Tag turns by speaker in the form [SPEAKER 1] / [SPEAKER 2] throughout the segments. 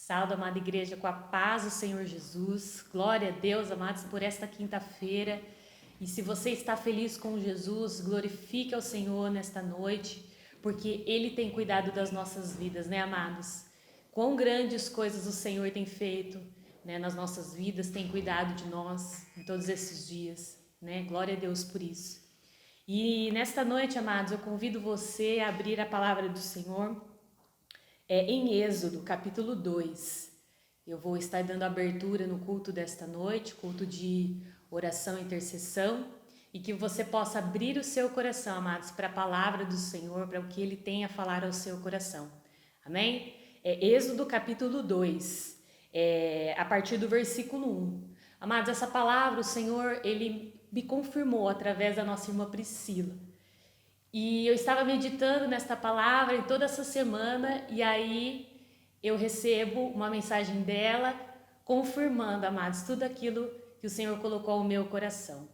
[SPEAKER 1] Salve, amada igreja, com a paz do Senhor Jesus. Glória a Deus, amados, por esta quinta-feira. E se você está feliz com Jesus, glorifique ao Senhor nesta noite, porque Ele tem cuidado das nossas vidas, né, amados? Quão grandes coisas o Senhor tem feito, né, nas nossas vidas, tem cuidado de nós em todos esses dias, né? Glória a Deus por isso. E nesta noite, amados, eu convido você a abrir a palavra do Senhor em Êxodo, capítulo 2. Eu vou estar dando abertura no culto desta noite, culto de oração e intercessão, e que você possa abrir o seu coração, amados, para a palavra do Senhor, para o que Ele tem a falar ao seu coração. Amém? Êxodo, capítulo 2, a partir do versículo 1. Amados, essa palavra, o Senhor, Ele me confirmou através da nossa irmã Priscila. E eu estava meditando nesta palavra em toda essa semana, e aí eu recebo uma mensagem dela confirmando, amados, tudo aquilo que o Senhor colocou no meu coração.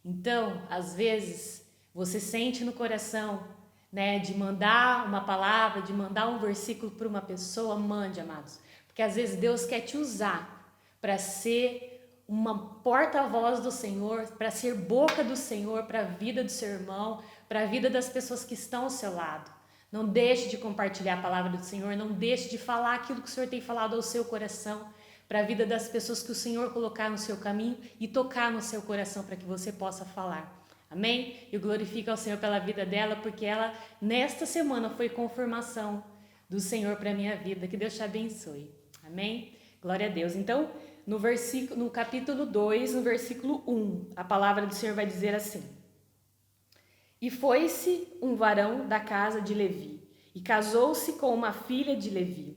[SPEAKER 1] Então, às vezes, você sente no coração, né, de mandar uma palavra, de mandar um versículo para uma pessoa, mande, amados. Porque às vezes Deus quer te usar para ser uma porta-voz do Senhor, para ser boca do Senhor para a vida do seu irmão, para a vida das pessoas que estão ao seu lado. Não deixe de compartilhar a palavra do Senhor, não deixe de falar aquilo que o Senhor tem falado ao seu coração, para a vida das pessoas que o Senhor colocar no seu caminho e tocar no seu coração para que você possa falar. Amém? Eu glorifico ao Senhor pela vida dela, porque ela, nesta semana, foi confirmação do Senhor para a minha vida. Que Deus te abençoe. Amém? Glória a Deus. Então, no capítulo 2, no versículo 1, a palavra do Senhor vai dizer assim: E foi-se um varão da casa de Levi, e casou-se com uma filha de Levi.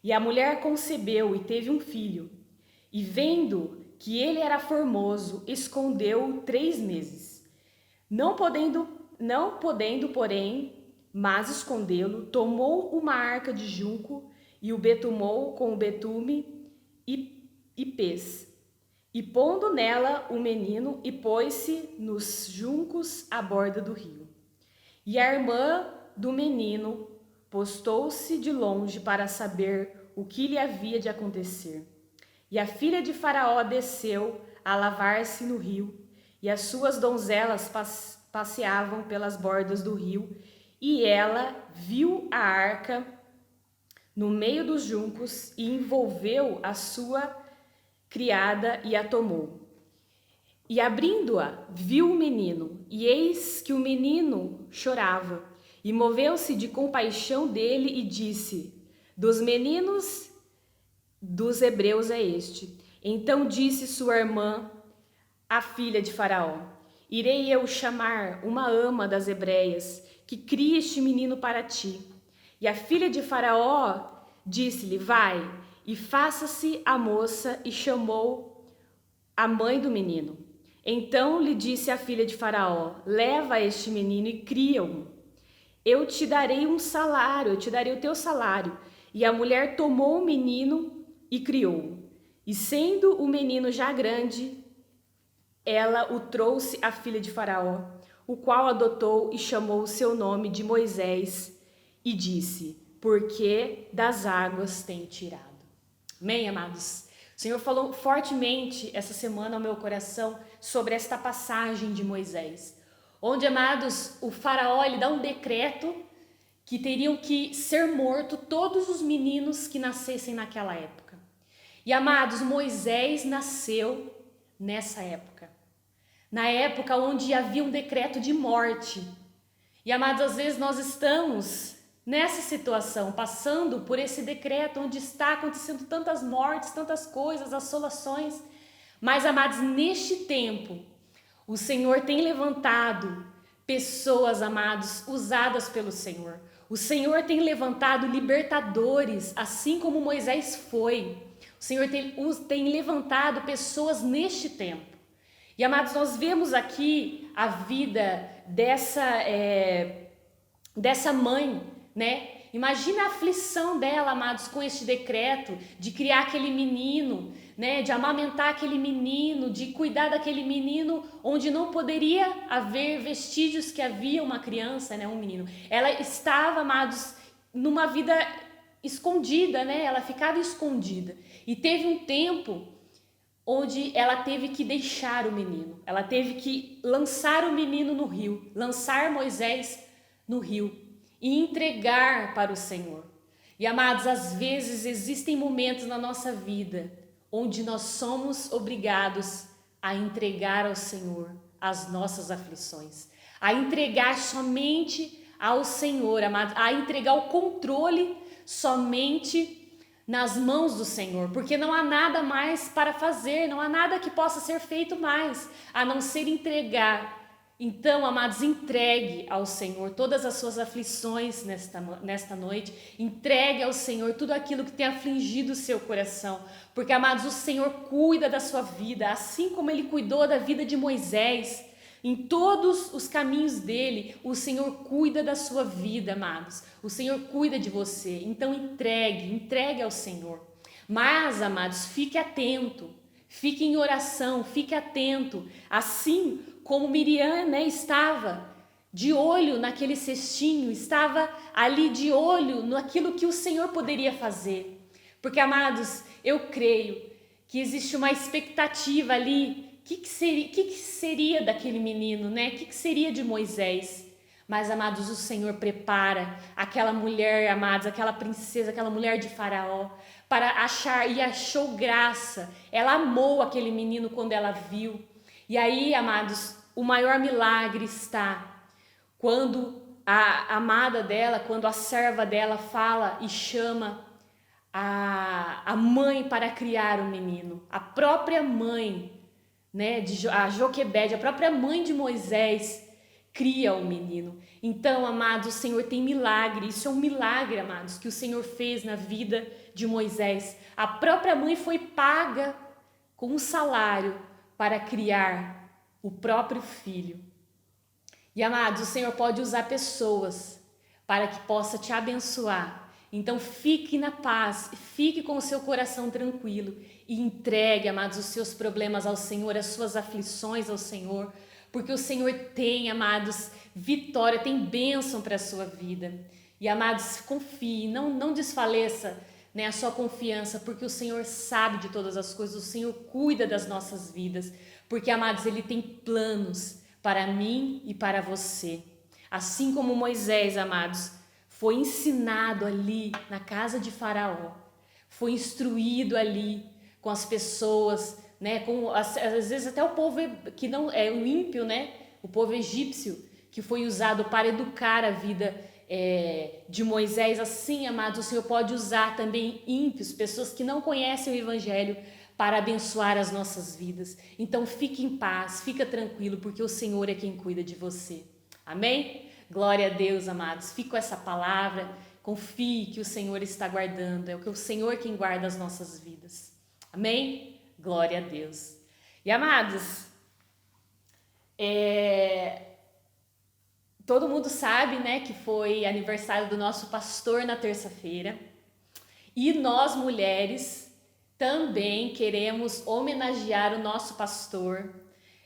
[SPEAKER 1] E a mulher concebeu e teve um filho. E vendo que ele era formoso, escondeu-o 3 meses. Não podendo, porém, mas escondê-lo, tomou uma arca de junco e o betumou com o betume e pês. E pondo nela o menino, e pôs-se nos juncos à borda do rio. E a irmã do menino postou-se de longe para saber o que lhe havia de acontecer. E a filha de Faraó desceu a lavar-se no rio, e as suas donzelas passeavam pelas bordas do rio, e ela viu a arca no meio dos juncos e envolveu a sua criada e a tomou. E abrindo-a, viu o menino, e eis que o menino chorava. E moveu-se de compaixão dele e disse: Dos meninos dos hebreus é este. Então disse sua irmã, a filha de Faraó: Irei eu chamar uma ama das hebreias, que crie este menino para ti. E a filha de Faraó disse-lhe: Vai, e faça-se a moça, e chamou a mãe do menino. Então lhe disse a filha de Faraó: Leva este menino e cria-o. Eu te darei um salário, eu te darei o teu salário. E a mulher tomou o menino e criou-o. E sendo o menino já grande, ela o trouxe à filha de Faraó, o qual adotou e chamou o seu nome de Moisés, e disse: Porque das águas tem tirado. Amém, amados? O Senhor falou fortemente essa semana ao meu coração sobre esta passagem de Moisés, onde, amados, o Faraó ele dá um decreto que teriam que ser mortos todos os meninos que nascessem naquela época. E, amados, Moisés nasceu nessa época, na época onde havia um decreto de morte. E, amados, às vezes nós estamos nessa situação, passando por esse decreto onde está acontecendo tantas mortes, tantas coisas, assolações. Mas, amados, neste tempo, o Senhor tem levantado pessoas, amados, usadas pelo Senhor. O Senhor tem levantado libertadores, assim como Moisés foi. O Senhor tem levantado pessoas neste tempo. E, amados, nós vemos aqui a vida dessa mãe, né? Imagina a aflição dela, amados, com este decreto de criar aquele menino, né? De amamentar aquele menino, de cuidar daquele menino onde não poderia haver vestígios que havia uma criança, né? Um menino. Ela estava, amados, numa vida escondida, né? Ela ficava escondida. E teve um tempo onde ela teve que deixar o menino. Ela teve que lançar o menino no rio, lançar Moisés no rio e entregar para o Senhor. E amados, às vezes existem momentos na nossa vida onde nós somos obrigados a entregar ao Senhor as nossas aflições, a entregar somente ao Senhor, amados, a entregar o controle somente nas mãos do Senhor, porque não há nada mais para fazer, não há nada que possa ser feito mais, a não ser entregar. Então, amados, entregue ao Senhor todas as suas aflições nesta noite, entregue ao Senhor tudo aquilo que tem afligido o seu coração, porque, amados, o Senhor cuida da sua vida, assim como Ele cuidou da vida de Moisés. Em todos os caminhos dele, o Senhor cuida da sua vida, amados. O Senhor cuida de você. Então entregue ao Senhor. Mas, amados, fique atento, fique em oração, fique atento. Assim como Miriam, né, estava de olho naquele cestinho, estava ali de olho naquilo que o Senhor poderia fazer. Porque, amados, eu creio que existe uma expectativa ali. O que seria daquele menino, né? O que seria de Moisés? Mas, amados, o Senhor prepara aquela mulher, amados, aquela princesa, aquela mulher de Faraó, para achar, e achou graça. Ela amou aquele menino quando ela viu. E aí, amados, o maior milagre está quando a amada dela, quando a serva dela fala e chama a mãe para criar o menino. A própria mãe, né, a Joquebede, a própria mãe de Moisés, cria o menino. Então, amados, o Senhor tem milagre. Isso é um milagre, amados, que o Senhor fez na vida de Moisés. A própria mãe foi paga com um salário para criar o próprio filho. E, amados, o Senhor pode usar pessoas para que possa te abençoar. Então fique na paz, fique com o seu coração tranquilo e entregue, amados, os seus problemas ao Senhor, as suas aflições ao Senhor, porque o Senhor tem, amados, vitória, tem bênção para a sua vida. E, amados, confie, não desfaleça, né, a sua confiança, porque o Senhor sabe de todas as coisas, o Senhor cuida das nossas vidas, porque, amados, Ele tem planos para mim e para você. Assim como Moisés, amados, foi ensinado ali na casa de Faraó, foi instruído ali com as pessoas, né, às vezes até o povo que não é o ímpio, né, o povo egípcio, que foi usado para educar a vida de Moisés. Assim, amados, o Senhor pode usar também ímpios, pessoas que não conhecem o Evangelho, para abençoar as nossas vidas. Então fique em paz, fica tranquilo, porque o Senhor é quem cuida de você. Amém? Glória a Deus, amados. Fique com essa palavra, confie que o Senhor está guardando, é o Senhor quem guarda as nossas vidas. Amém? Glória a Deus. E, amados, todo mundo sabe, né, que foi aniversário do nosso pastor na terça-feira, e nós, mulheres, também queremos homenagear o nosso pastor.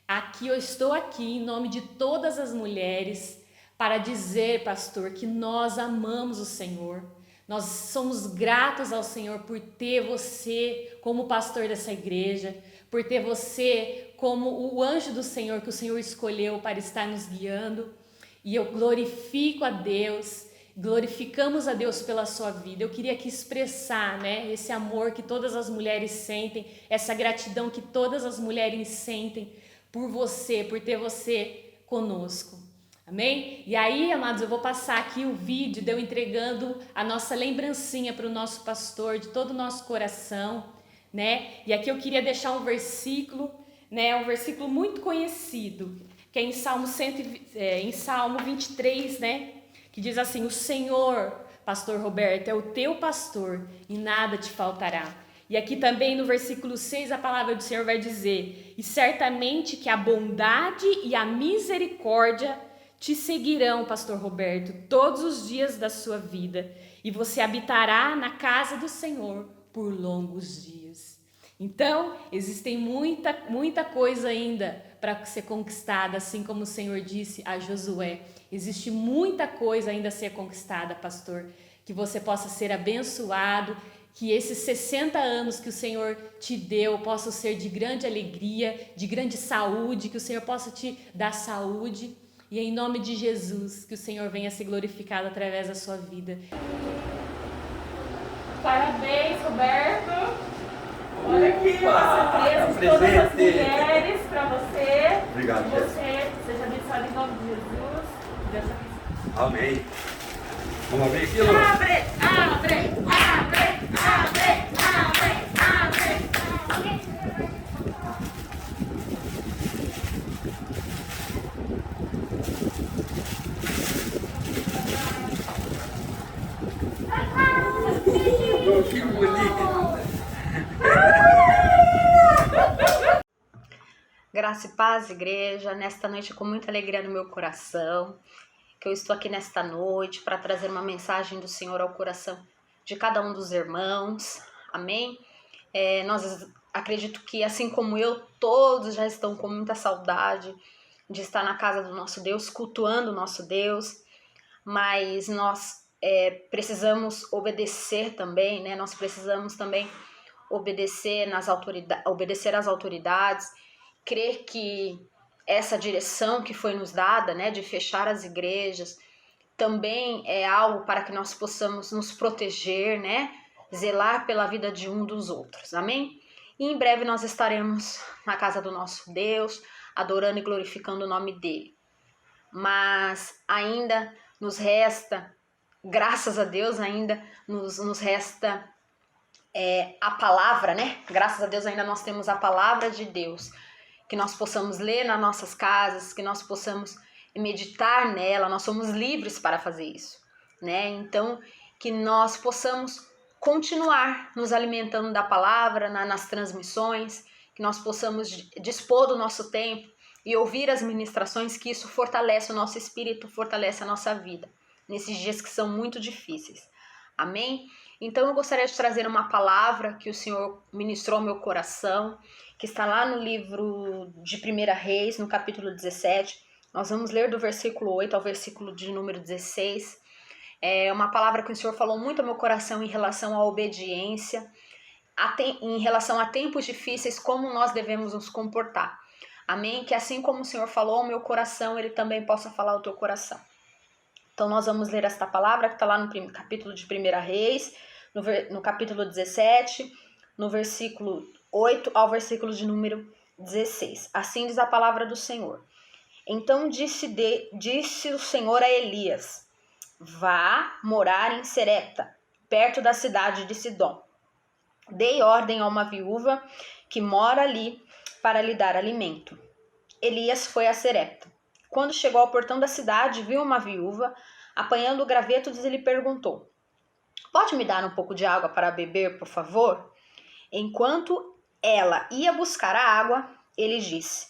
[SPEAKER 1] Aqui eu estou aqui em nome de todas as mulheres para dizer, pastor, que nós amamos o Senhor. Nós somos gratos ao Senhor por ter você como pastor dessa igreja, por ter você como o anjo do Senhor que o Senhor escolheu para estar nos guiando. E eu glorifico a Deus, glorificamos a Deus pela sua vida. Eu queria aqui expressar, né, esse amor que todas as mulheres sentem, essa gratidão que todas as mulheres sentem por você, por ter você conosco. Amém? E aí, amados, eu vou passar aqui o vídeo de eu entregando a nossa lembrancinha para o nosso pastor, de todo o nosso coração, né? E aqui eu queria deixar um versículo, né, um versículo muito conhecido, que é em Salmo 23, né? Que diz assim: o Senhor, pastor Roberto, é o teu pastor e nada te faltará. E aqui também no versículo 6 a palavra do Senhor vai dizer: e certamente que a bondade e a misericórdia te seguirão, pastor Roberto, todos os dias da sua vida, e você habitará na casa do Senhor por longos dias. Então, existem muita coisa ainda para ser conquistada, assim como o Senhor disse a Josué. Existe muita coisa ainda a ser conquistada, pastor, que você possa ser abençoado, que esses 60 anos que o Senhor te deu possam ser de grande alegria, de grande saúde, que o Senhor possa te dar saúde. E em nome de Jesus, que o Senhor venha ser glorificado através da sua vida. Parabéns, Roberto. Olha aqui uma surpresa de todas as mulheres para você.
[SPEAKER 2] Obrigado,
[SPEAKER 1] que você seja abençoado em nome de Jesus. Deus abençoe.
[SPEAKER 2] Amém. Vamos abrir aqui, Lu?
[SPEAKER 1] Abre, abre, abre, abre, abre, abre.
[SPEAKER 2] Que bonito.
[SPEAKER 3] Graça e paz, igreja, nesta noite com muita alegria no meu coração, que eu estou aqui nesta noite para trazer uma mensagem do Senhor ao coração de cada um dos irmãos, amém? Acredito que assim como eu, todos já estão com muita saudade de estar na casa do nosso Deus, cultuando o nosso Deus, mas nós precisamos obedecer também, né? Nós precisamos também obedecer às autoridades, crer que essa direção que foi nos dada, né, de fechar as igrejas, também é algo para que nós possamos nos proteger, né, zelar pela vida de um dos outros, amém? E em breve nós estaremos na casa do nosso Deus, adorando e glorificando o nome dele. Mas ainda nos resta, graças a Deus, ainda nos resta a palavra, né? Graças a Deus ainda nós temos a palavra de Deus, que nós possamos ler nas nossas casas, que nós possamos meditar nela, nós somos livres para fazer isso, né? Então, que nós possamos continuar nos alimentando da palavra, nas transmissões, que nós possamos dispor do nosso tempo e ouvir as ministrações, que isso fortalece o nosso espírito, fortalece a nossa vida, nesses dias que são muito difíceis, amém? Então eu gostaria de trazer uma palavra que o Senhor ministrou ao meu coração, que está lá no livro de 1 Reis, no capítulo 17. Nós vamos ler do versículo 8 ao versículo de número 16. É uma palavra que o Senhor falou muito ao meu coração em relação à obediência, em relação a tempos difíceis, como nós devemos nos comportar. Amém? Que assim como o Senhor falou ao meu coração, Ele também possa falar ao teu coração. Então nós vamos ler esta palavra que está lá no capítulo de 1 Reis, no capítulo 17, no versículo 8 ao versículo de número 16. Assim diz a palavra do Senhor. Então disse o Senhor a Elias: vá morar em Serepta, perto da cidade de Sidom. Dei ordem a uma viúva que mora ali para lhe dar alimento. Elias foi a Serepta. Quando chegou ao portão da cidade, viu uma viúva apanhando gravetos e lhe perguntou: pode me dar um pouco de água para beber, por favor? Enquanto ela ia buscar a água, ele disse: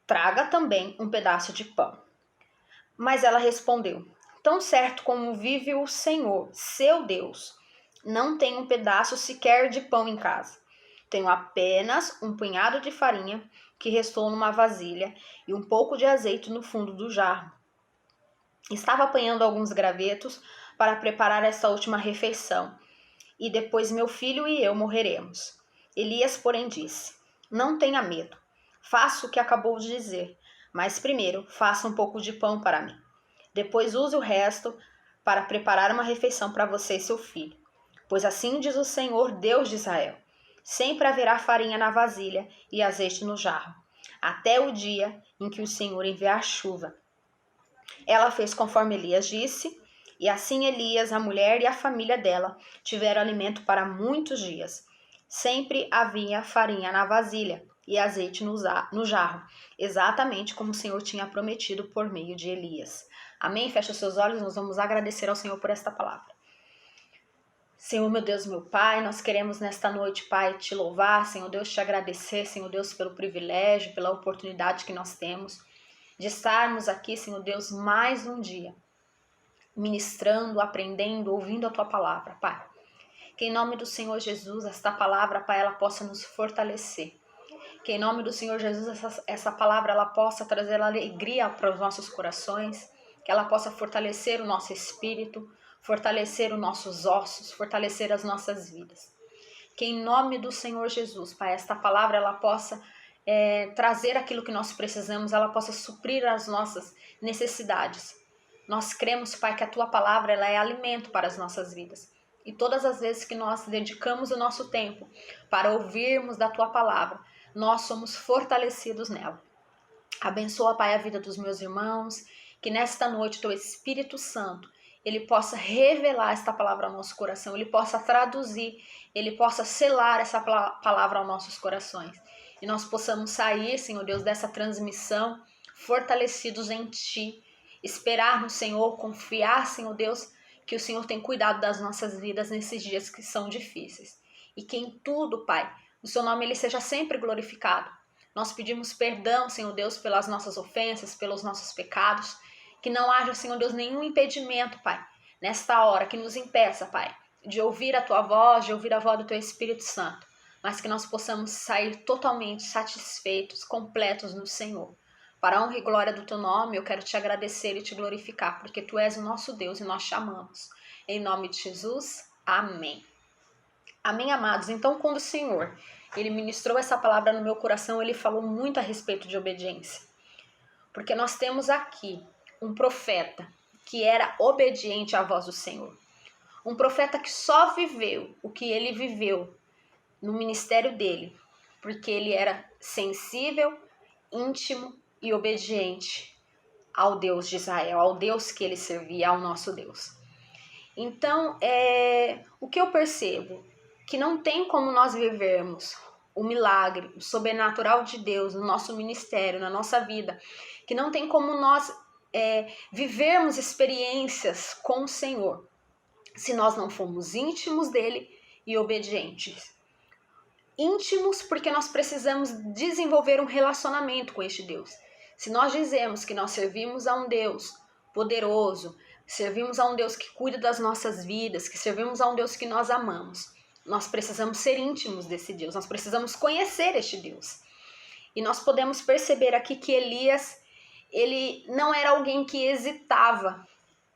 [SPEAKER 3] traga também um pedaço de pão. Mas ela respondeu: tão certo como vive o Senhor, seu Deus, não tenho um pedaço sequer de pão em casa. Tenho apenas um punhado de farinha que restou numa vasilha e um pouco de azeite no fundo do jarro. Estava apanhando alguns gravetos para preparar esta última refeição, e depois meu filho e eu morreremos. Elias, porém, disse: não tenha medo, faça o que acabou de dizer, mas primeiro faça um pouco de pão para mim. Depois use o resto para preparar uma refeição para você e seu filho. Pois assim diz o Senhor, Deus de Israel: sempre haverá farinha na vasilha e azeite no jarro, até o dia em que o Senhor enviar chuva. Ela fez conforme Elias disse, e assim Elias, a mulher e a família dela tiveram alimento para muitos dias. Sempre havia farinha na vasilha e azeite no jarro, exatamente como o Senhor tinha prometido por meio de Elias. Amém? Feche os seus olhos, nós vamos agradecer ao Senhor por esta palavra. Senhor, meu Deus, meu Pai, nós queremos nesta noite, Pai, te louvar, Senhor Deus, te agradecer, Senhor Deus, pelo privilégio, pela oportunidade que nós temos de estarmos aqui, Senhor Deus, mais um dia, ministrando, aprendendo, ouvindo a Tua palavra, Pai. Que em nome do Senhor Jesus, esta palavra, Pai, ela possa nos fortalecer. Que em nome do Senhor Jesus, essa palavra, ela possa trazer alegria para os nossos corações, que ela possa fortalecer o nosso espírito, fortalecer os nossos ossos, fortalecer as nossas vidas. Que em nome do Senhor Jesus, Pai, esta palavra ela possa trazer aquilo que nós precisamos, ela possa suprir as nossas necessidades. Nós cremos, Pai, que a Tua palavra ela é alimento para as nossas vidas. E todas as vezes que nós dedicamos o nosso tempo para ouvirmos da Tua palavra, nós somos fortalecidos nela. Abençoa, Pai, a vida dos meus irmãos, que nesta noite Teu Espírito Santo, Ele possa revelar esta palavra ao nosso coração, Ele possa traduzir, Ele possa selar essa palavra aos nossos corações. E nós possamos sair, Senhor Deus, dessa transmissão fortalecidos em Ti, esperar no Senhor, confiar, Senhor Deus, que o Senhor tem cuidado das nossas vidas nesses dias que são difíceis. E que em tudo, Pai, o Seu nome Ele seja sempre glorificado. Nós pedimos perdão, Senhor Deus, pelas nossas ofensas, pelos nossos pecados. Que não haja, Senhor Deus, nenhum impedimento, Pai, nesta hora, que nos impeça, Pai, de ouvir a Tua voz, de ouvir a voz do Teu Espírito Santo. Mas que nós possamos sair totalmente satisfeitos, completos no Senhor. Para a honra e glória do Teu nome, eu quero Te agradecer e Te glorificar, porque Tu és o nosso Deus e nós Te amamos. Em nome de Jesus, amém. Amém, amados? Então, quando o Senhor, Ele ministrou essa palavra no meu coração, Ele falou muito a respeito de obediência. Porque nós temos aqui um profeta que era obediente à voz do Senhor. Um profeta que só viveu o que ele viveu no ministério dele, porque ele era sensível, íntimo e obediente ao Deus de Israel, ao Deus que ele servia, ao nosso Deus. Então, o que eu percebo? Que não tem como nós vivermos o milagre, o sobrenatural de Deus no nosso ministério, na nossa vida, que não tem como nós vivermos experiências com o Senhor, se nós não formos íntimos dele e obedientes. Íntimos porque nós precisamos desenvolver um relacionamento com este Deus. Se nós dizemos que nós servimos a um Deus poderoso, servimos a um Deus que cuida das nossas vidas, que servimos a um Deus que nós amamos, nós precisamos ser íntimos desse Deus, nós precisamos conhecer este Deus. E nós podemos perceber aqui que Elias, ele não era alguém que hesitava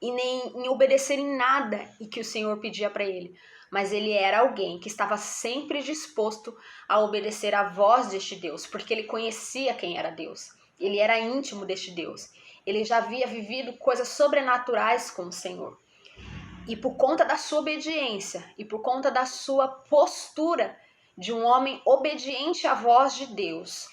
[SPEAKER 3] e nem em obedecer em nada e que o Senhor pedia para ele, mas ele era alguém que estava sempre disposto a obedecer à voz deste Deus, porque ele conhecia quem era Deus, ele era íntimo deste Deus, ele já havia vivido coisas sobrenaturais com o Senhor. E por conta da sua obediência e por conta da sua postura de um homem obediente à voz de Deus,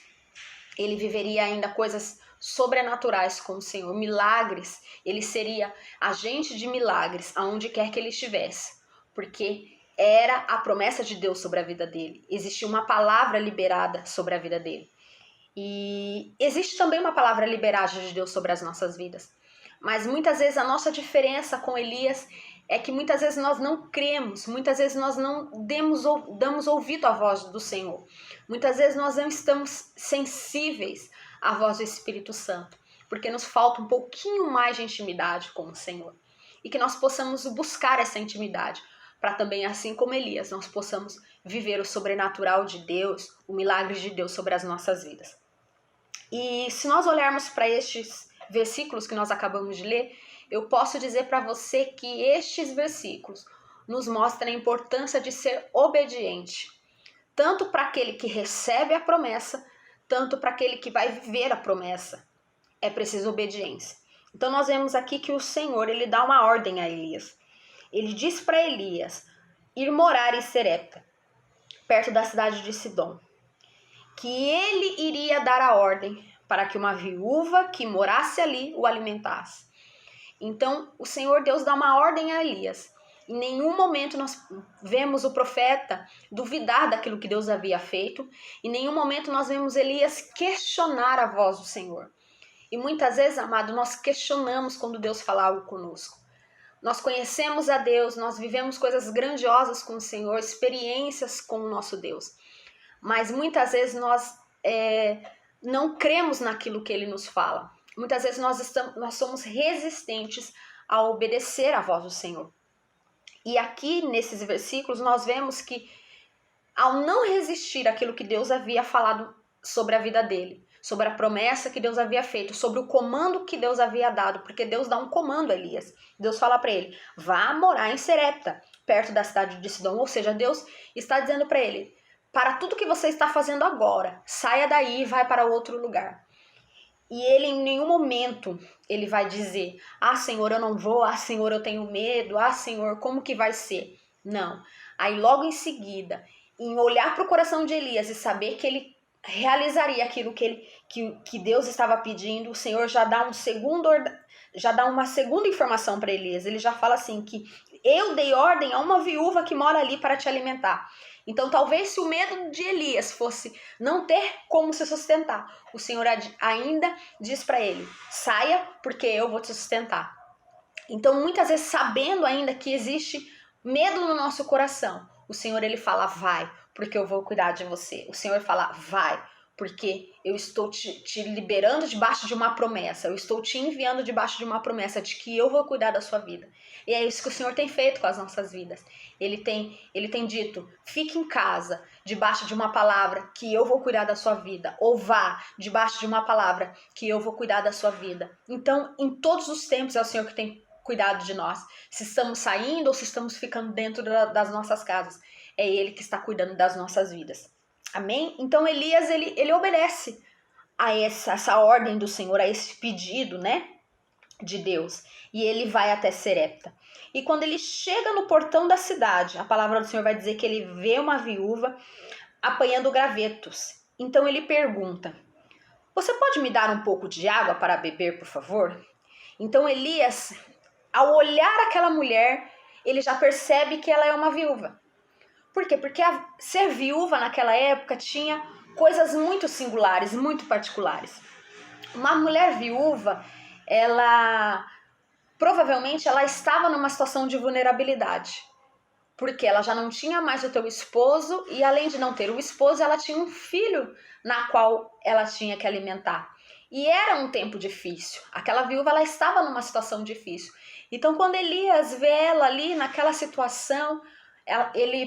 [SPEAKER 3] ele viveria ainda coisas sobrenaturais com o Senhor, milagres. Ele seria agente de milagres aonde quer que ele estivesse, porque era a promessa de Deus sobre a vida dele. Existia uma palavra liberada sobre a vida dele. E existe também uma palavra liberada de Deus sobre as nossas vidas. Mas muitas vezes a nossa diferença com Elias é que muitas vezes nós não cremos, muitas vezes nós não damos ouvido à voz do Senhor. Muitas vezes nós não estamos sensíveis à voz do Espírito Santo, porque nos falta um pouquinho mais de intimidade com o Senhor. E que nós possamos buscar essa intimidade, para também, assim como Elias, nós possamos viver o sobrenatural de Deus, o milagre de Deus sobre as nossas vidas. E se nós olharmos para estes versículos que nós acabamos de ler, eu posso dizer para você que estes versículos nos mostram a importância de ser obediente, tanto para aquele que recebe a promessa, tanto para aquele que vai viver a promessa. É preciso obediência. Então nós vemos aqui que o Senhor, ele dá uma ordem a Elias. Ele diz para Elias ir morar em Serepta, perto da cidade de Sidom, que ele iria dar a ordem para que uma viúva que morasse ali o alimentasse. Então, o Senhor Deus dá uma ordem a Elias. Em nenhum momento nós vemos o profeta duvidar daquilo que Deus havia feito. Em nenhum momento nós vemos Elias questionar a voz do Senhor. E muitas vezes, amado, nós questionamos quando Deus fala algo conosco. Nós conhecemos a Deus, nós vivemos coisas grandiosas com o Senhor, experiências com o nosso Deus. Mas muitas vezes nós não cremos naquilo que Ele nos fala. Muitas vezes nós somos resistentes a obedecer à voz do Senhor. E aqui nesses versículos nós vemos que ao não resistir àquilo que Deus havia falado sobre a vida dele, sobre a promessa que Deus havia feito, sobre o comando que Deus havia dado, porque Deus dá um comando a Elias. Deus fala para ele, vá morar em Serepta, perto da cidade de Sidom, ou seja, Deus está dizendo para ele, para tudo que você está fazendo agora, saia daí e vai para outro lugar. E ele em nenhum momento ele vai dizer, Senhor, eu não vou, Senhor, eu tenho medo, Senhor, como que vai ser? Não. Aí logo em seguida, em olhar para o coração de Elias e saber que ele realizaria aquilo que Deus estava pedindo, o Senhor já dá uma segunda informação para Elias. Ele já fala assim, que eu dei ordem a uma viúva que mora ali para te alimentar. Então talvez se o medo de Elias fosse não ter como se sustentar, o Senhor ainda diz para ele, saia porque eu vou te sustentar. Então muitas vezes sabendo ainda que existe medo no nosso coração, o Senhor ele fala, vai, porque eu vou cuidar de você. O Senhor fala, vai, porque eu estou te liberando debaixo de uma promessa. Eu estou te enviando debaixo de uma promessa de que eu vou cuidar da sua vida. E é isso que o Senhor tem feito com as nossas vidas. Ele tem dito, fique em casa, debaixo de uma palavra que eu vou cuidar da sua vida. Ou vá, debaixo de uma palavra que eu vou cuidar da sua vida. Então, em todos os tempos é o Senhor que tem cuidado de nós. Se estamos saindo ou se estamos ficando dentro das nossas casas. É Ele que está cuidando das nossas vidas. Amém? Então Elias, ele obedece a essa ordem do Senhor, a esse pedido, né, de Deus. E ele vai até Serepta. E quando ele chega no portão da cidade, a palavra do Senhor vai dizer que ele vê uma viúva apanhando gravetos. Então ele pergunta, você pode me dar um pouco de água para beber, por favor? Então Elias, ao olhar aquela mulher, ele já percebe que ela é uma viúva. Por quê? Porque ser viúva naquela época tinha coisas muito singulares, muito particulares. Uma mulher viúva, provavelmente ela estava numa situação de vulnerabilidade. Porque ela já não tinha mais o teu esposo e além de não ter o esposo, ela tinha um filho na qual ela tinha que alimentar. E era um tempo difícil. Aquela viúva, ela estava numa situação difícil. Então, quando Elias vê ela ali naquela situação,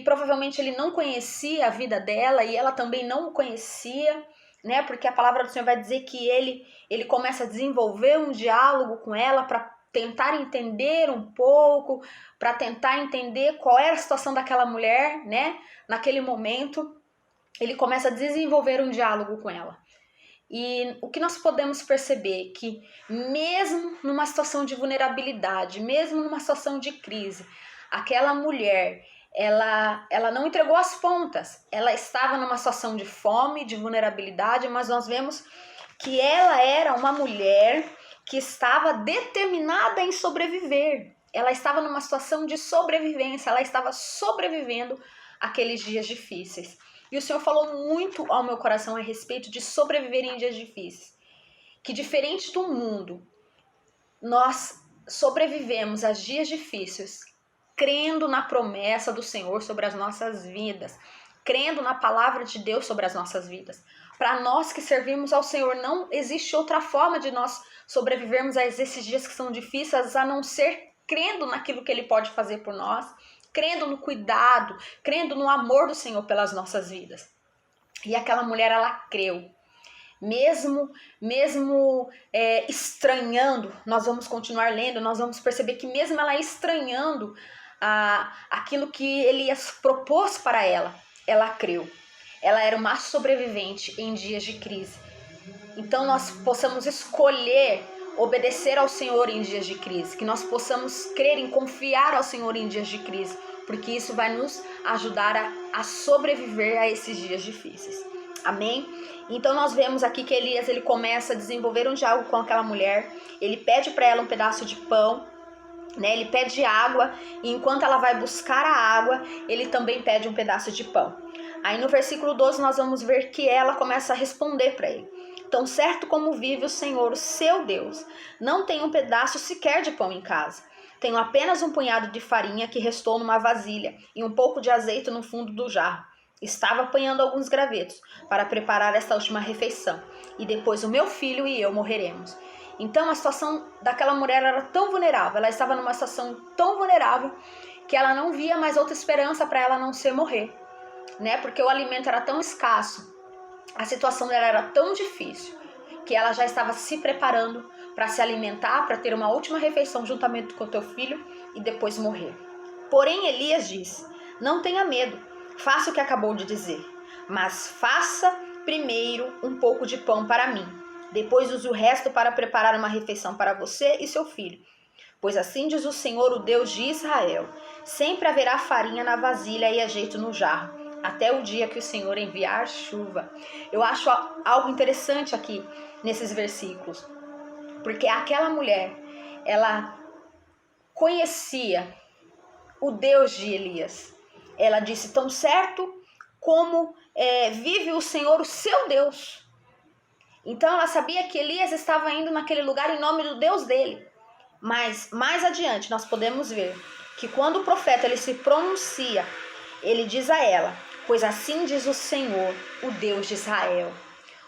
[SPEAKER 3] provavelmente ele não conhecia a vida dela e ela também não o conhecia, né? Porque a palavra do Senhor vai dizer que ele começa a desenvolver um diálogo com ela para tentar entender um pouco, para tentar entender qual era a situação daquela mulher, né? Naquele momento, ele começa a desenvolver um diálogo com ela. E o que nós podemos perceber é que mesmo numa situação de vulnerabilidade, mesmo numa situação de crise, aquela mulher, ela não entregou as pontas, ela estava numa situação de fome, de vulnerabilidade, mas nós vemos que ela era uma mulher que estava determinada em sobreviver. Ela estava numa situação de sobrevivência, ela estava sobrevivendo aqueles dias difíceis. E o Senhor falou muito ao meu coração a respeito de sobreviver em dias difíceis. Que diferente do mundo, nós sobrevivemos a dias difíceis crendo na promessa do Senhor sobre as nossas vidas, crendo na palavra de Deus sobre as nossas vidas. Para nós que servimos ao Senhor, não existe outra forma de nós sobrevivermos a esses dias que são difíceis, a não ser crendo naquilo que Ele pode fazer por nós, crendo no cuidado, crendo no amor do Senhor pelas nossas vidas. E aquela mulher, ela creu. Mesmo estranhando, nós vamos continuar lendo, nós vamos perceber que mesmo ela estranhando aquilo que Elias propôs para ela, ela creu. Ela era uma sobrevivente em dias de crise. Então nós possamos escolher obedecer ao Senhor em dias de crise, que nós possamos crer em confiar ao Senhor em dias de crise, porque isso vai nos ajudar a sobreviver a esses dias difíceis. Amém? Então nós vemos aqui que Elias, ele começa a desenvolver um diálogo com aquela mulher, ele pede para ela um pedaço de pão, né? Ele pede água, e enquanto ela vai buscar a água, ele também pede um pedaço de pão. Aí no versículo 12 nós vamos ver que ela começa a responder para ele. Tão certo como vive o Senhor, o seu Deus, não tenho um pedaço sequer de pão em casa. Tenho apenas um punhado de farinha que restou numa vasilha e um pouco de azeite no fundo do jarro. Estava apanhando alguns gravetos para preparar esta última refeição, e depois o meu filho e eu morreremos. Então a situação daquela mulher era tão vulnerável, ela estava numa situação tão vulnerável que ela não via mais outra esperança para ela não ser morrer, né? Porque o alimento era tão escasso, a situação dela era tão difícil, que ela já estava se preparando para se alimentar, para ter uma última refeição juntamente com o teu filho e depois morrer. Porém, Elias disse: não tenha medo, faça o que acabou de dizer, mas faça primeiro um pouco de pão para mim. Depois use o resto para preparar uma refeição para você e seu filho. Pois assim diz o Senhor, o Deus de Israel: sempre haverá farinha na vasilha e azeite no jarro, até o dia que o Senhor enviar chuva. Eu acho algo interessante aqui nesses versículos, porque aquela mulher, ela conhecia o Deus de Elias. Ela disse: tão certo como vive o Senhor, o seu Deus. Então ela sabia que Elias estava indo naquele lugar em nome do Deus dele. Mas mais adiante nós podemos ver que quando o profeta ele se pronuncia, ele diz a ela: pois assim diz o Senhor, o Deus de Israel.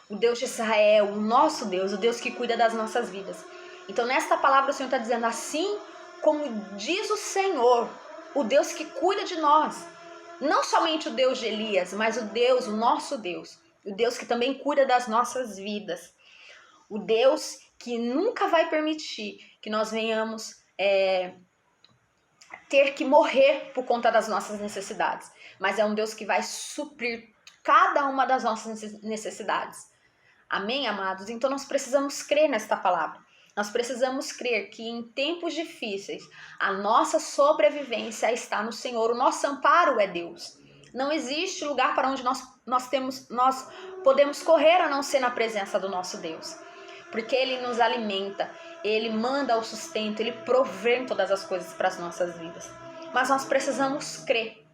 [SPEAKER 3] O Deus de Israel, o nosso Deus, o Deus que cuida das nossas vidas. Então nesta palavra o Senhor está dizendo: assim como diz o Senhor, o Deus que cuida de nós. Não somente o Deus de Elias, mas o Deus, o nosso Deus. O Deus que também cuida das nossas vidas. O Deus que nunca vai permitir que nós venhamos ter que morrer por conta das nossas necessidades. Mas é um Deus que vai suprir cada uma das nossas necessidades. Amém, amados? Então nós precisamos crer nesta palavra. Nós precisamos crer que em tempos difíceis a nossa sobrevivência está no Senhor. O nosso amparo é Deus. Não existe lugar para onde nós podemos correr a não ser na presença do nosso Deus. Porque Ele nos alimenta, Ele manda o sustento, Ele provê todas as coisas para as nossas vidas. Mas nós precisamos crer,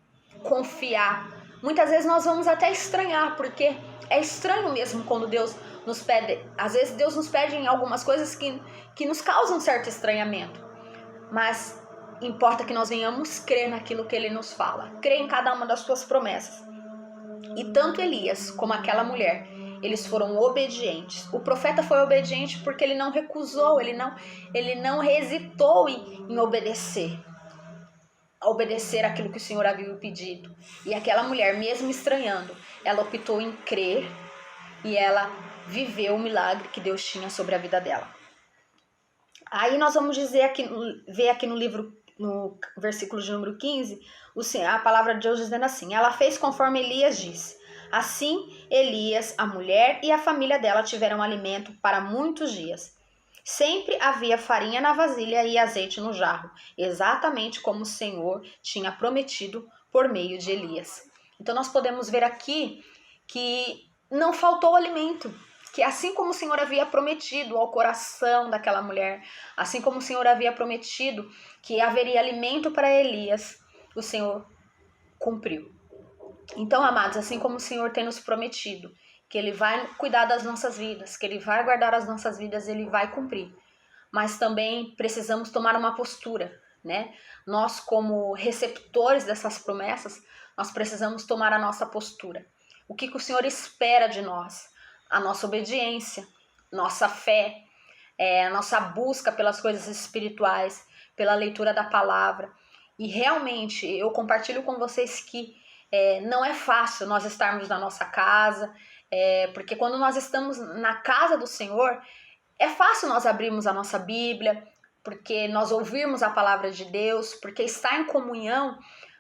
[SPEAKER 3] confiar. Muitas vezes nós vamos até estranhar, porque é estranho mesmo quando Deus nos pede. Às vezes Deus nos pede em algumas coisas que nos causam certo estranhamento. Mas importa que nós venhamos crer naquilo que Ele nos fala. Crer em cada uma das suas promessas. E tanto Elias como aquela mulher, eles foram obedientes. O profeta foi obediente porque ele não recusou, ele não hesitou em obedecer. Obedecer aquilo que o Senhor havia pedido. E aquela mulher, mesmo estranhando, ela optou em crer e ela viveu o milagre que Deus tinha sobre a vida dela. Aí nós vamos ver aqui no livro, no versículo de número 15, a palavra de Deus dizendo assim: ela fez conforme Elias disse. Assim, Elias, a mulher e a família dela tiveram alimento para muitos dias. Sempre havia farinha na vasilha e azeite no jarro, exatamente como o Senhor tinha prometido por meio de Elias. Então nós podemos ver aqui que não faltou alimento, que assim como o Senhor havia prometido ao coração daquela mulher, assim como o Senhor havia prometido que haveria alimento para Elias, o Senhor cumpriu. Então, amados, assim como o Senhor tem nos prometido que Ele vai cuidar das nossas vidas, que Ele vai guardar as nossas vidas, Ele vai cumprir. Mas também precisamos tomar uma postura, né? Nós, como receptores dessas promessas, nós precisamos tomar a nossa postura. O que o Senhor espera de nós? A nossa obediência, nossa fé, a nossa busca pelas coisas espirituais, pela leitura da palavra. E realmente, eu compartilho com vocês que não é fácil nós estarmos na nossa casa, porque quando nós estamos na casa do Senhor, é fácil nós abrirmos a nossa Bíblia, porque nós ouvirmos a palavra de Deus, porque estar em comunhão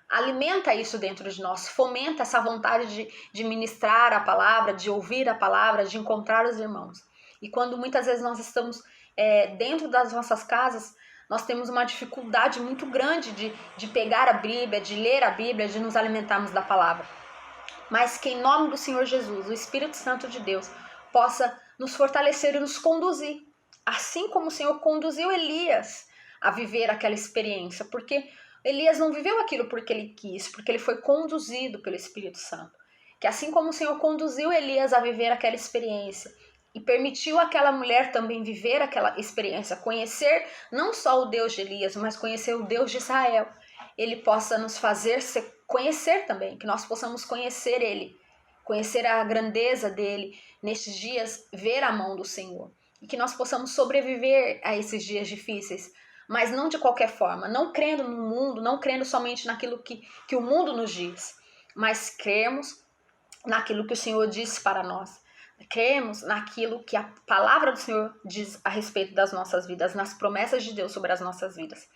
[SPEAKER 3] alimenta isso dentro de nós, fomenta essa vontade de ministrar a palavra, de ouvir a palavra, de encontrar os irmãos. E quando muitas vezes nós estamos dentro das nossas casas, nós temos uma dificuldade muito grande de pegar a Bíblia, de ler a Bíblia, de nos alimentarmos da palavra. Mas que em nome do Senhor Jesus, o Espírito Santo de Deus, possa nos fortalecer e nos conduzir. Assim como o Senhor conduziu Elias a viver aquela experiência. Porque Elias não viveu aquilo porque ele quis, porque ele foi conduzido pelo Espírito Santo. Que assim como o Senhor conduziu Elias a viver aquela experiência, e permitiu aquela mulher também viver aquela experiência, conhecer não só o Deus de Elias, mas conhecer o Deus de Israel. Ele possa nos fazer conhecer também, que nós possamos conhecer Ele, conhecer a grandeza dEle, nestes dias ver a mão do Senhor. E que nós possamos sobreviver a esses dias difíceis, mas não de qualquer forma, não crendo no mundo, não crendo somente naquilo que o mundo nos diz, mas cremos naquilo que o Senhor disse para nós. cremos naquilo que a palavra do Senhor diz a respeito das nossas vidas, nas promessas de Deus sobre as nossas vidas.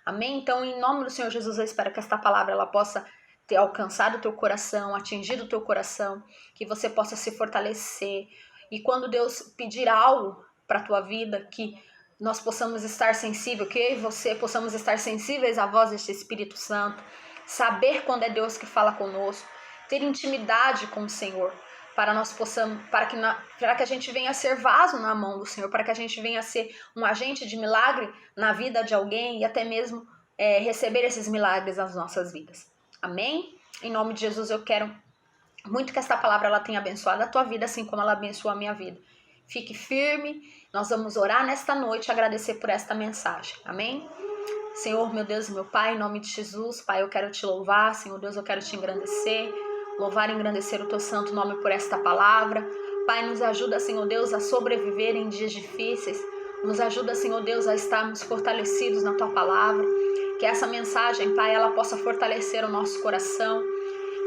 [SPEAKER 3] Amém? Então, em nome do Senhor Jesus, eu espero que esta palavra ela possa ter alcançado o teu coração, atingido o teu coração, que você possa se fortalecer. E quando Deus pedir algo para a tua vida, que nós possamos estar sensíveis, que eu e você possamos estar sensíveis à voz deste Espírito Santo, saber quando é Deus que fala conosco, ter intimidade com o Senhor, para nós possamos, para que a gente venha a ser vaso na mão do Senhor, para que a gente venha a ser um agente de milagre na vida de alguém e até mesmo receber esses milagres nas nossas vidas. Amém? Em nome de Jesus, eu quero muito que esta palavra ela tenha abençoado a tua vida, assim como ela abençoou a minha vida. Fique firme, nós vamos orar nesta noite e agradecer por esta mensagem. Amém? Senhor, meu Deus e meu Pai, em nome de Jesus, Pai, eu quero te louvar, Senhor Deus, eu quero te engrandecer, louvar e engrandecer o teu santo nome por esta palavra. Pai, nos ajuda, Senhor Deus, a sobreviver em dias difíceis, nos ajuda, Senhor Deus, a estarmos fortalecidos na tua palavra, que essa mensagem, Pai, ela possa fortalecer o nosso coração,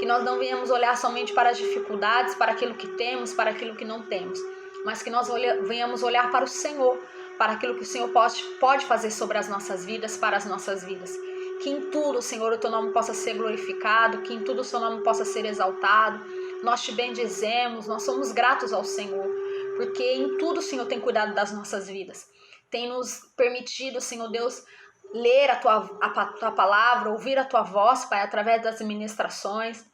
[SPEAKER 3] que nós não venhamos olhar somente para as dificuldades, para aquilo que temos, para aquilo que não temos, mas que nós venhamos olhar para o Senhor, para aquilo que o Senhor pode fazer sobre as nossas vidas, para as nossas vidas. Que em tudo, Senhor, o teu nome possa ser glorificado, que em tudo o seu nome possa ser exaltado. Nós te bendizemos, nós somos gratos ao Senhor, porque em tudo o Senhor tem cuidado das nossas vidas. Tem nos permitido, Senhor Deus, ler a tua palavra, ouvir a tua voz, Pai, através das ministrações,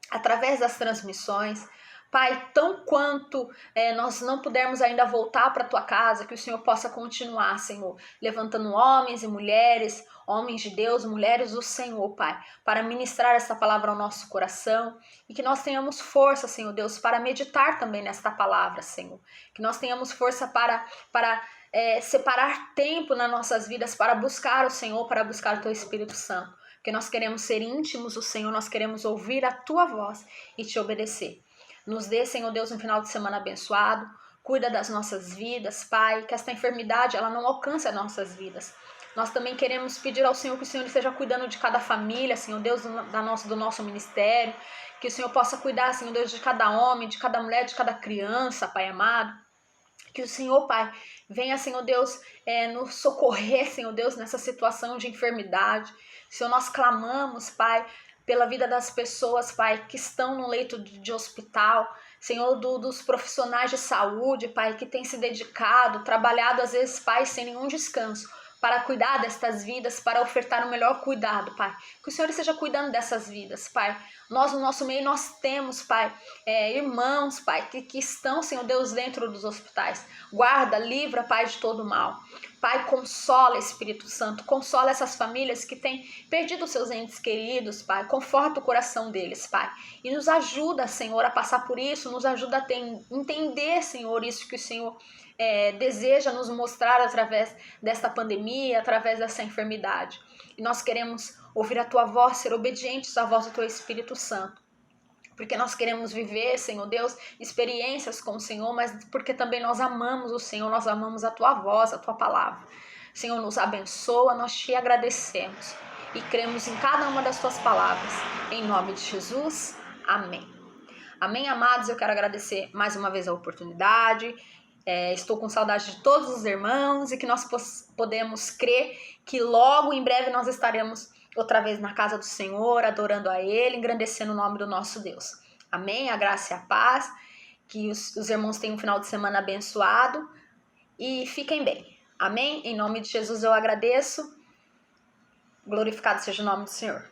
[SPEAKER 3] através das transmissões. Pai, tão quanto nós não pudermos ainda voltar para a tua casa, que o Senhor possa continuar, Senhor, levantando homens e mulheres, homens de Deus, mulheres do Senhor, Pai, para ministrar essa palavra ao nosso coração e que nós tenhamos força, Senhor Deus, para meditar também nesta palavra, Senhor. Que nós tenhamos força para separar tempo nas nossas vidas para buscar o Senhor, para buscar o teu Espírito Santo. Porque nós queremos ser íntimos do Senhor, nós queremos ouvir a tua voz e te obedecer. Nos dê, Senhor Deus, um final de semana abençoado. Cuida das nossas vidas, Pai, que esta enfermidade ela não alcance as nossas vidas. Nós também queremos pedir ao Senhor que o Senhor esteja cuidando de cada família, Senhor Deus, do nosso ministério. Que o Senhor possa cuidar, Senhor Deus, de cada homem, de cada mulher, de cada criança, Pai amado. Que o Senhor, Pai, venha, Senhor Deus, nos socorrer, Senhor Deus, nessa situação de enfermidade. Senhor, nós clamamos, Pai, pela vida das pessoas, Pai, que estão no leito de hospital, Senhor, dos profissionais de saúde, Pai, que têm se dedicado, trabalhado às vezes, Pai, sem nenhum descanso, para cuidar destas vidas, para ofertar o melhor cuidado, Pai. Que o Senhor esteja cuidando dessas vidas, Pai. Nós, no nosso meio, nós temos, Pai, irmãos, Pai, que estão, Senhor Deus, dentro dos hospitais. Guarda, livra, Pai, de todo mal. Pai, consola, Espírito Santo, consola essas famílias que têm perdido seus entes queridos, Pai, conforta o coração deles, Pai, e nos ajuda, Senhor, a passar por isso, nos ajuda a entender, Senhor, isso que o Senhor deseja nos mostrar através desta pandemia, através dessa enfermidade. E nós queremos ouvir a Tua voz, ser obedientes à voz do Teu Espírito Santo. Porque nós queremos viver, Senhor Deus, experiências com o Senhor, mas porque também nós amamos o Senhor, nós amamos a Tua voz, a Tua palavra. Senhor, nos abençoa, nós Te agradecemos e cremos em cada uma das Tuas palavras. Em nome de Jesus, amém. Amém, amados, eu quero agradecer mais uma vez a oportunidade. Estou com saudade de todos os irmãos e que nós podemos crer que logo em breve nós estaremos outra vez na casa do Senhor, adorando a Ele, engrandecendo o nome do nosso Deus. Amém? A graça e a paz. Que os irmãos tenham um final de semana abençoado e fiquem bem. Amém? Em nome de Jesus eu agradeço. Glorificado seja o nome do Senhor.